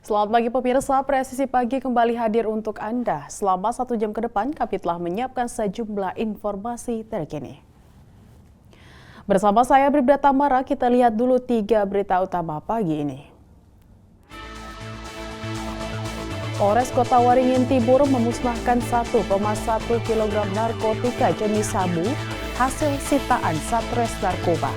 Selamat pagi pemirsa, Presisi Pagi kembali hadir untuk Anda. Selama 1 jam ke depan, kami telah menyiapkan sejumlah informasi terkini. Bersama saya Bribda Tamara, kita lihat dulu 3 berita utama pagi ini. Polres Kota Waringin Timur memusnahkan 1,1 kg narkotika jenis sabu hasil sitaan Satres Narkoba.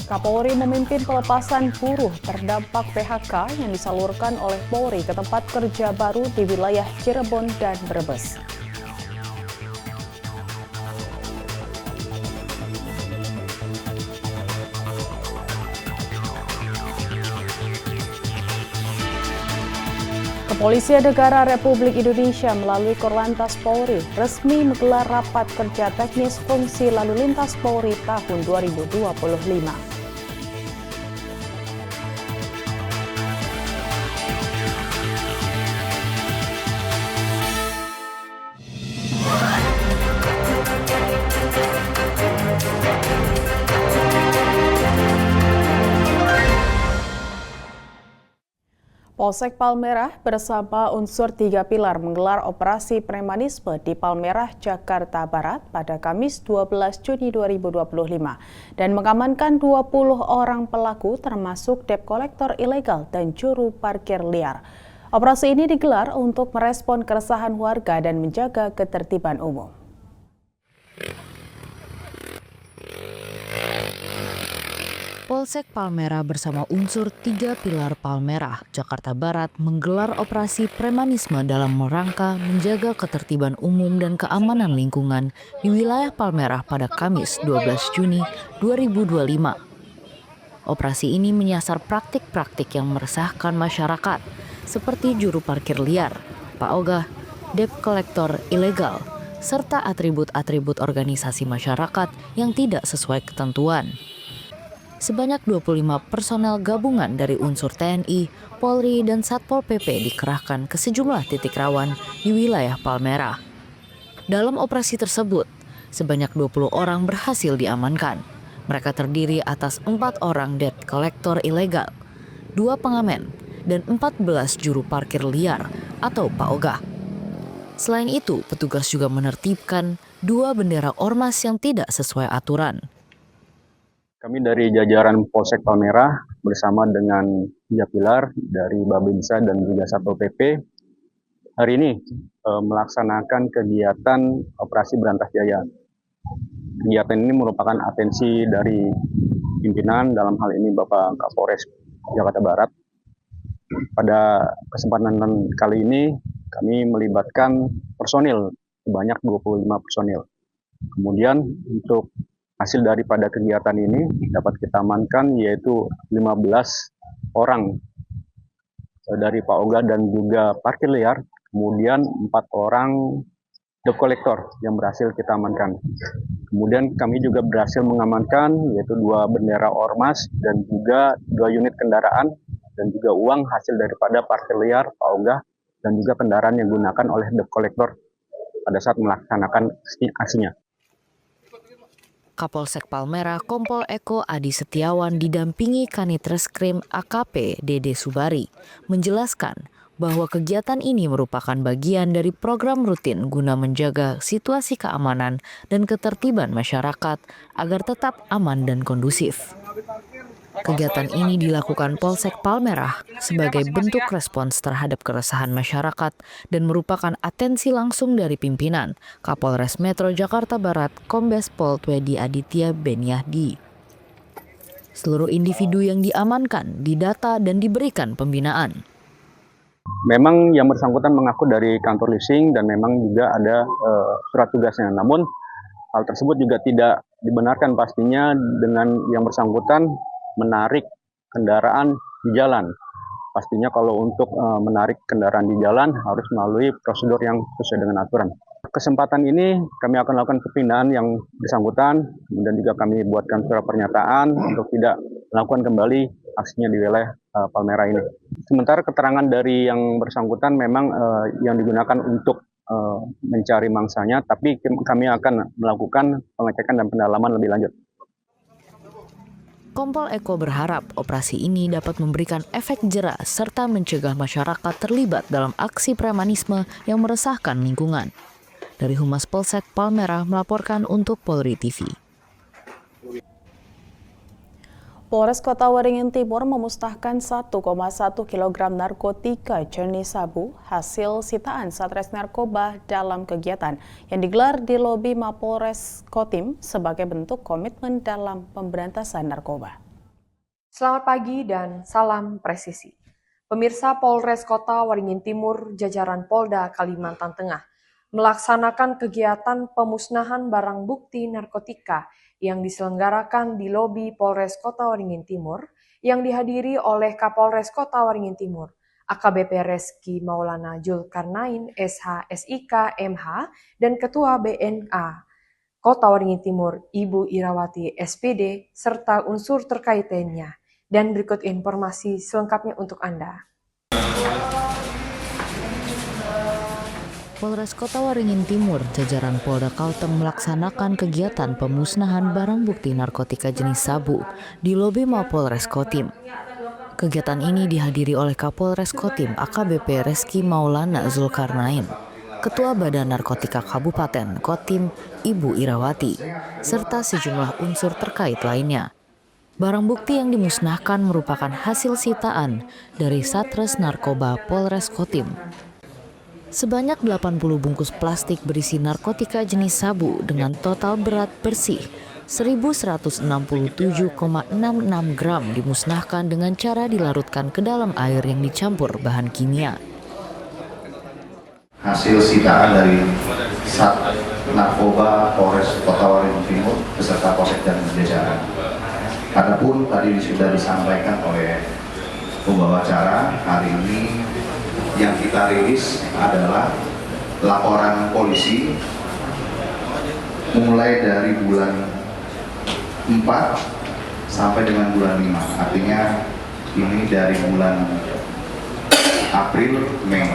Kapolri memimpin pelepasan buruh terdampak PHK yang disalurkan oleh Polri ke tempat kerja baru di wilayah Cirebon dan Brebes. Kepolisian Negara Republik Indonesia melalui Korlantas Polri resmi menggelar rapat kerja teknis fungsi lalu lintas Polri tahun 2025. Polsek Palmerah bersama unsur 3 pilar menggelar operasi premanisme di Palmerah, Jakarta Barat pada Kamis 12 Juni 2025 dan mengamankan 20 orang pelaku termasuk debt collector ilegal dan juru parkir liar. Operasi ini digelar untuk merespon keresahan warga dan menjaga ketertiban umum. Polsek Palmerah bersama unsur 3 pilar Palmerah, Jakarta Barat menggelar operasi premanisme dalam rangka menjaga ketertiban umum dan keamanan lingkungan di wilayah Palmerah pada Kamis 12 Juni 2025. Operasi ini menyasar praktik-praktik yang meresahkan masyarakat seperti juru parkir liar, paogah, debt collector ilegal, serta atribut-atribut organisasi masyarakat yang tidak sesuai ketentuan. Sebanyak 25 personel gabungan dari unsur TNI, Polri, dan Satpol PP dikerahkan ke sejumlah titik rawan di wilayah Palmerah. Dalam operasi tersebut, sebanyak 20 orang berhasil diamankan. Mereka terdiri atas 4 orang debt collector ilegal, 2 pengamen, dan 14 juru parkir liar atau paogah. Selain itu, petugas juga menertibkan 2 bendera ormas yang tidak sesuai aturan. Kami dari jajaran Polsek Palmerah bersama dengan 3 pilar dari Babinsa dan juga Satpol PP hari ini melaksanakan kegiatan operasi Berantas Jaya. Kegiatan ini merupakan atensi dari pimpinan, dalam hal ini Bapak Kapolres Jakarta Barat. Pada kesempatan kali ini kami melibatkan personil sebanyak 25 personil. Kemudian untuk hasil daripada kegiatan ini dapat kita amankan yaitu 15 orang dari paogah dan juga parkir liar, kemudian 4 orang debt collector yang berhasil kita amankan. Kemudian kami juga berhasil mengamankan yaitu 2 bendera ormas dan juga 2 unit kendaraan dan juga uang hasil daripada parkir liar, paogah dan juga kendaraan yang digunakan oleh debt collector pada saat melaksanakan aksinya. Kapolsek Palmerah Kompol Eko Adi Setiawan didampingi Kanit Reskrim AKP Dede Subari menjelaskan bahwa kegiatan ini merupakan bagian dari program rutin guna menjaga situasi keamanan dan ketertiban masyarakat agar tetap aman dan kondusif. Kegiatan ini dilakukan Polsek Palmerah sebagai bentuk respons terhadap keresahan masyarakat dan merupakan atensi langsung dari pimpinan Kapolres Metro Jakarta Barat Kombes Pol Twedi Aditya Beniahdi. Seluruh individu yang diamankan didata dan diberikan pembinaan. Memang yang bersangkutan mengaku dari kantor leasing dan memang juga ada surat tugasnya. Namun hal tersebut juga tidak dibenarkan pastinya dengan yang bersangkutan menarik kendaraan di jalan. Pastinya kalau untuk menarik kendaraan di jalan harus melalui prosedur yang sesuai dengan aturan. Kesempatan ini kami akan lakukan perpindahan yang bersangkutan dan juga kami buatkan surat pernyataan untuk tidak melakukan kembali aksinya di wilayah Palmerah ini. Sementara keterangan dari yang bersangkutan memang yang digunakan untuk mencari mangsanya, tapi kami akan melakukan pengecekan dan pendalaman lebih lanjut. Kompol Eko berharap operasi ini dapat memberikan efek jera serta mencegah masyarakat terlibat dalam aksi premanisme yang meresahkan lingkungan. Dari Humas Polsek Palmerah melaporkan untuk Polri TV. Polres Kota Waringin Timur memusnahkan 1,1 kg narkotika jenis sabu hasil sitaan Satres Narkoba dalam kegiatan yang digelar di lobi Mapolres Kotim sebagai bentuk komitmen dalam pemberantasan narkoba. Selamat pagi dan salam presisi. Pemirsa, Polres Kota Waringin Timur, jajaran Polda Kalimantan Tengah, melaksanakan kegiatan pemusnahan barang bukti narkotika yang diselenggarakan di lobi Polres Kota Waringin Timur yang dihadiri oleh Kapolres Kota Waringin Timur, AKBP Reski Maulana Zulkarnain SH SIK MH dan Ketua BNA Kota Waringin Timur Ibu Irawati SPD serta unsur terkait lainnya. Dan berikut informasi selengkapnya untuk Anda. Polres Kota Waringin Timur, jajaran Polda Kalteng melaksanakan kegiatan pemusnahan barang bukti narkotika jenis sabu di lobi Mapolres Kotim. Kegiatan ini dihadiri oleh Kapolres Kotim AKBP Reski Maulana Zulkarnain, Ketua Badan Narkotika Kabupaten Kotim Ibu Irawati, serta sejumlah unsur terkait lainnya. Barang bukti yang dimusnahkan merupakan hasil sitaan dari Satres Narkoba Polres Kotim. Sebanyak 80 bungkus plastik berisi narkotika jenis sabu dengan total berat bersih 1.167,66 gram dimusnahkan dengan cara dilarutkan ke dalam air yang dicampur bahan kimia. Hasil sitaan dari Sat Narkoba Polres Kota Waringin Timur beserta Polsek dan jajaran. Adapun tadi sudah disampaikan oleh pembawa acara, hari ini yang kita rilis adalah laporan polisi mulai dari bulan 4 sampai dengan bulan 5. Artinya ini dari bulan April, Mei.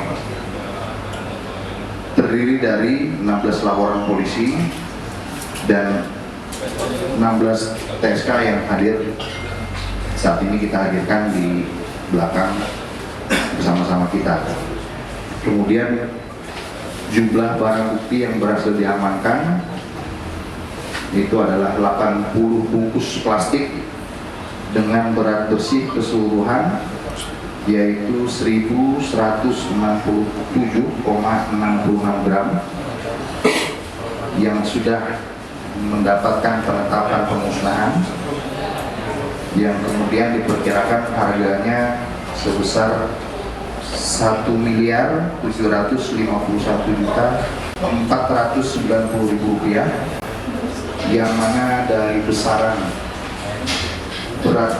Terdiri dari 16 laporan polisi dan 16 TSK yang hadir saat ini kita hadirkan di belakang bersama-sama kita. Kemudian jumlah barang bukti yang berhasil diamankan itu adalah 80 bungkus plastik dengan berat bersih keseluruhan yaitu 1.167,66 gram yang sudah mendapatkan penetapan pemusnahan yang kemudian diperkirakan harganya sebesar 1.751.490.000 rupiah, yang mana dari besaran berat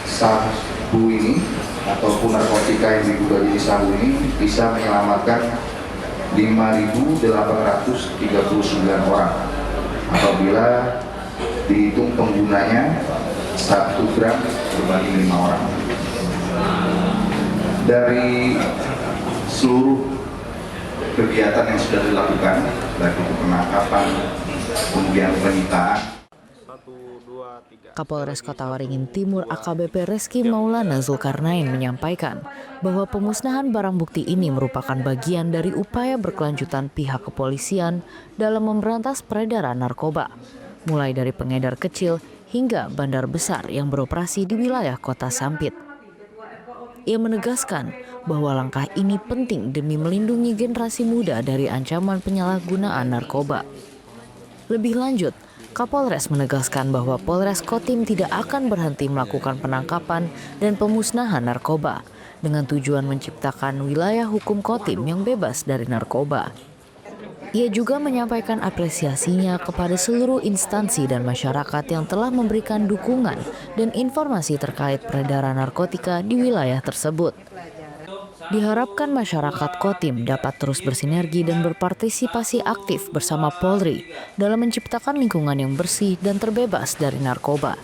sabu ini ataupun narkotika yang diduga jadi sabu ini bisa menyelamatkan 5.839 orang apabila dihitung penggunanya 1 gram berbanding 5 orang. Dari seluruh kegiatan yang sudah dilakukan, baik itu penangkapan, kemudian penyitaan. Kapolres Kota Waringin Timur AKBP Reski Maulana Zulkarnain menyampaikan bahwa pemusnahan barang bukti ini merupakan bagian dari upaya berkelanjutan pihak kepolisian dalam memberantas peredaran narkoba, mulai dari pengedar kecil hingga bandar besar yang beroperasi di wilayah Kota Sampit. Ia menegaskan bahwa langkah ini penting demi melindungi generasi muda dari ancaman penyalahgunaan narkoba. Lebih lanjut, Kapolres menegaskan bahwa Polres Kotim tidak akan berhenti melakukan penangkapan dan pemusnahan narkoba dengan tujuan menciptakan wilayah hukum Kotim yang bebas dari narkoba. Ia juga menyampaikan apresiasinya kepada seluruh instansi dan masyarakat yang telah memberikan dukungan dan informasi terkait peredaran narkotika di wilayah tersebut. Diharapkan masyarakat Kotim dapat terus bersinergi dan berpartisipasi aktif bersama Polri dalam menciptakan lingkungan yang bersih dan terbebas dari narkoba.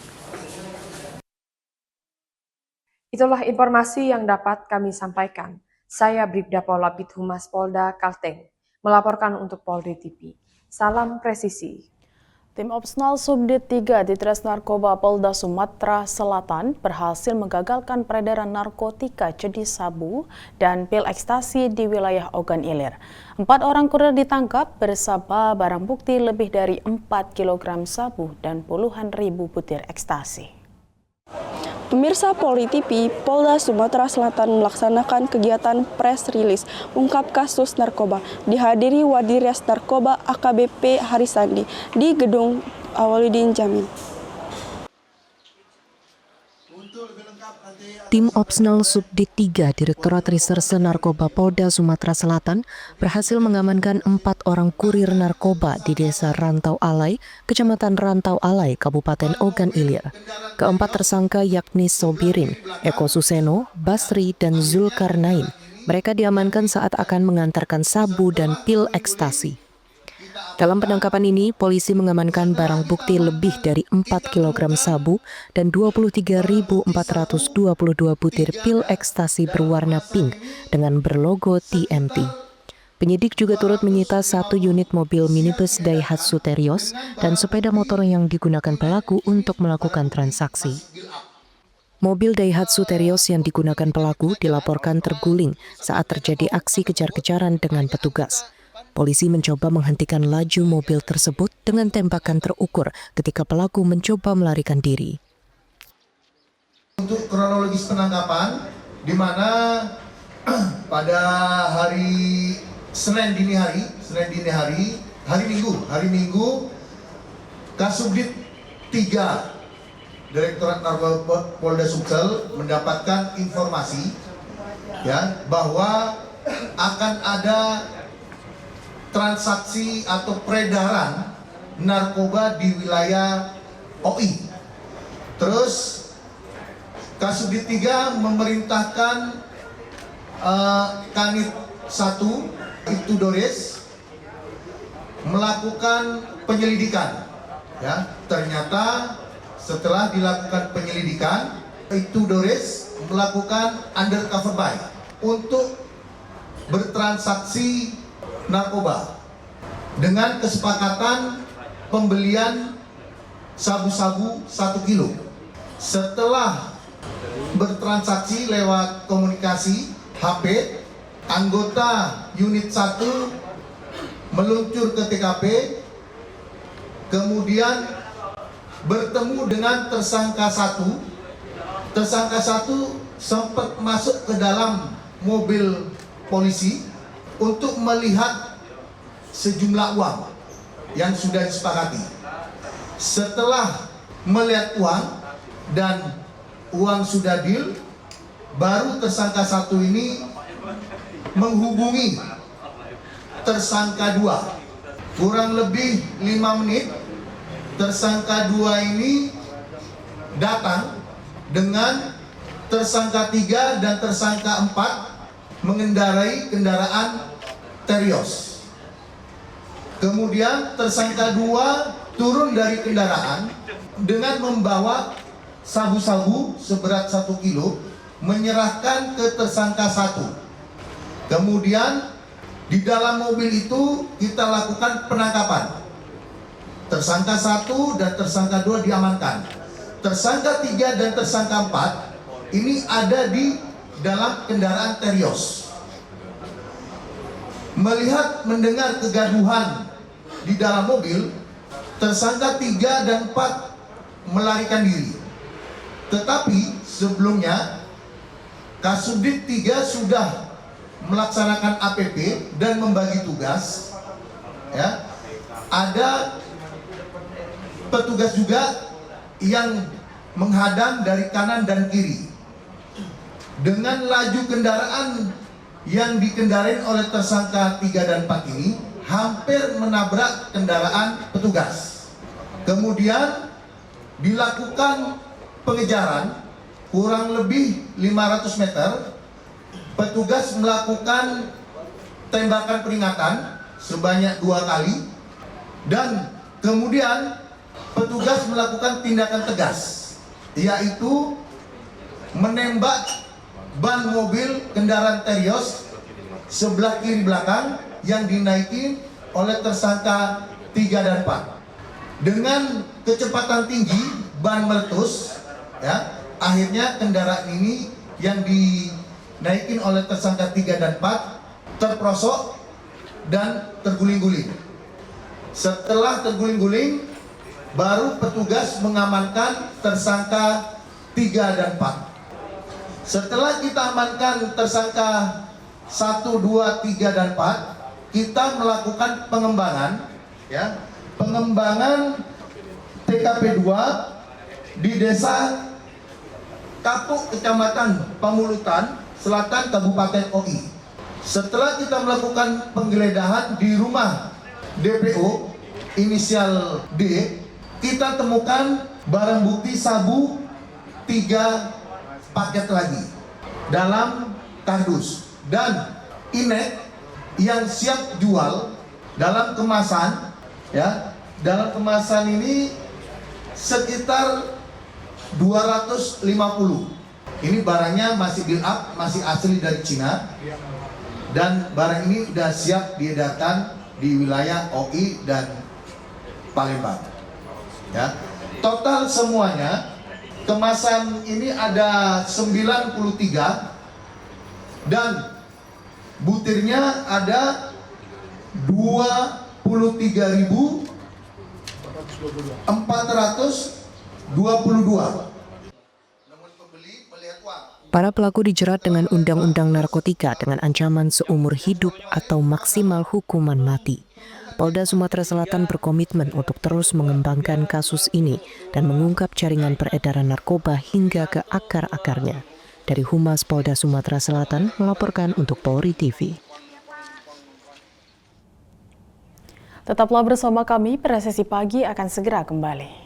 Itulah informasi yang dapat kami sampaikan. Saya Bribda Paula Bid Humas Polda Kalteng, melaporkan untuk Polri TV. Salam presisi. Tim Opsnal Subdit 3 Ditres Narkoba Polda Sumatera Selatan berhasil menggagalkan peredaran narkotika jenis sabu dan pil ekstasi di wilayah Ogan Ilir. 4 orang kurir ditangkap bersama barang bukti lebih dari 4 kg sabu dan puluhan ribu butir ekstasi. Pemirsa Polri TV, Polda Sumatera Selatan melaksanakan kegiatan press release ungkap kasus narkoba dihadiri Wadires Narkoba AKBP Harisandi di Gedung Awaludin Jamil. Tim Opsnal Subdit 3 Direktorat Reserse Narkoba Polda Sumatera Selatan berhasil mengamankan 4 orang kurir narkoba di Desa Rantau Alai, Kecamatan Rantau Alai, Kabupaten Ogan Ilir. Keempat tersangka yakni Sobirin, Eko Suseno, Basri, dan Zulkarnain. Mereka diamankan saat akan mengantarkan sabu dan pil ekstasi. Dalam penangkapan ini, polisi mengamankan barang bukti lebih dari 4 kg sabu dan 23.422 butir pil ekstasi berwarna pink dengan berlogo TMT. Penyidik juga turut menyita 1 unit mobil minibus Daihatsu Terios dan sepeda motor yang digunakan pelaku untuk melakukan transaksi. Mobil Daihatsu Terios yang digunakan pelaku dilaporkan terguling saat terjadi aksi kejar-kejaran dengan petugas. Polisi mencoba menghentikan laju mobil tersebut dengan tembakan terukur ketika pelaku mencoba melarikan diri. Untuk kronologis penangkapan, di mana pada hari Senin dini hari, hari Minggu, Kasubdit 3 Direktorat Narkoba Polda Sumsel mendapatkan informasi bahwa akan ada transaksi atau peredaran narkoba di wilayah OI. Terus Kasubdit 3 memerintahkan Kanit 1 Ibtu Dores melakukan penyelidikan. Ternyata setelah dilakukan penyelidikan, Ibtu Dores melakukan undercover buy untuk bertransaksi narkoba dengan kesepakatan pembelian sabu-sabu 1 kilo. Setelah bertransaksi lewat komunikasi HP, anggota unit 1 meluncur ke TKP, kemudian bertemu dengan tersangka 1. Tersangka 1 sempat masuk ke dalam mobil polisi untuk melihat sejumlah uang yang sudah disepakati. Setelah melihat uang dan uang sudah deal, baru tersangka 1 ini menghubungi tersangka 2. Kurang lebih 5 menit, tersangka 2 ini datang dengan tersangka 3 dan tersangka 4 mengendarai kendaraan Terios. Kemudian tersangka 2 turun dari kendaraan dengan membawa sabu-sabu seberat 1 kilo, menyerahkan ke tersangka 1. Kemudian di dalam mobil itu kita lakukan penangkapan. Tersangka 1 dan tersangka 2 diamankan. Tersangka 3 dan tersangka 4 ini ada di dalam kendaraan Terios. Melihat mendengar kegaduhan di dalam mobil, tersangka 3 dan 4 melarikan diri. Tetapi sebelumnya Kasubdit 3 sudah melaksanakan APP dan membagi tugas. Ada petugas juga yang menghadang dari kanan dan kiri. Dengan laju kendaraan yang dikendarai oleh tersangka 3 dan 4 ini hampir menabrak kendaraan petugas. Kemudian dilakukan pengejaran kurang lebih 500 meter. Petugas melakukan tembakan peringatan sebanyak 2 kali dan kemudian petugas melakukan tindakan tegas, yaitu menembak ban mobil kendaraan Terios sebelah kiri belakang yang dinaiki oleh tersangka 3 dan 4. Dengan kecepatan tinggi, ban meletus, ya, akhirnya kendaraan ini yang dinaikin oleh tersangka 3 dan 4 terperosok dan terguling-guling. Setelah terguling-guling, baru petugas mengamankan tersangka 3 dan 4. Setelah kita amankan tersangka 1, 2, 3, dan 4, kita melakukan pengembangan, ya, pengembangan TKP 2 di Desa Kapuk, Kecamatan Pamulutan Selatan, Kabupaten OI. Setelah kita melakukan penggeledahan di rumah DPO inisial D, kita temukan barang bukti sabu 3 paket lagi dalam kardus dan inek yang siap jual dalam kemasan, ya. Dalam kemasan ini sekitar 250. Ini barangnya masih build up, masih asli dari Cina, dan barang ini sudah siap diedarkan di wilayah OI dan Palembang, ya. Total semuanya kemasan ini ada 93 dan butirnya ada 23.422. Para pelaku dijerat dengan Undang-Undang Narkotika dengan ancaman seumur hidup atau maksimal hukuman mati. Polda Sumatera Selatan berkomitmen untuk terus mengembangkan kasus ini dan mengungkap jaringan peredaran narkoba hingga ke akar-akarnya. Dari Humas Polda Sumatera Selatan melaporkan untuk Polri TV. Tetaplah bersama kami, Presisi Pagi akan segera kembali.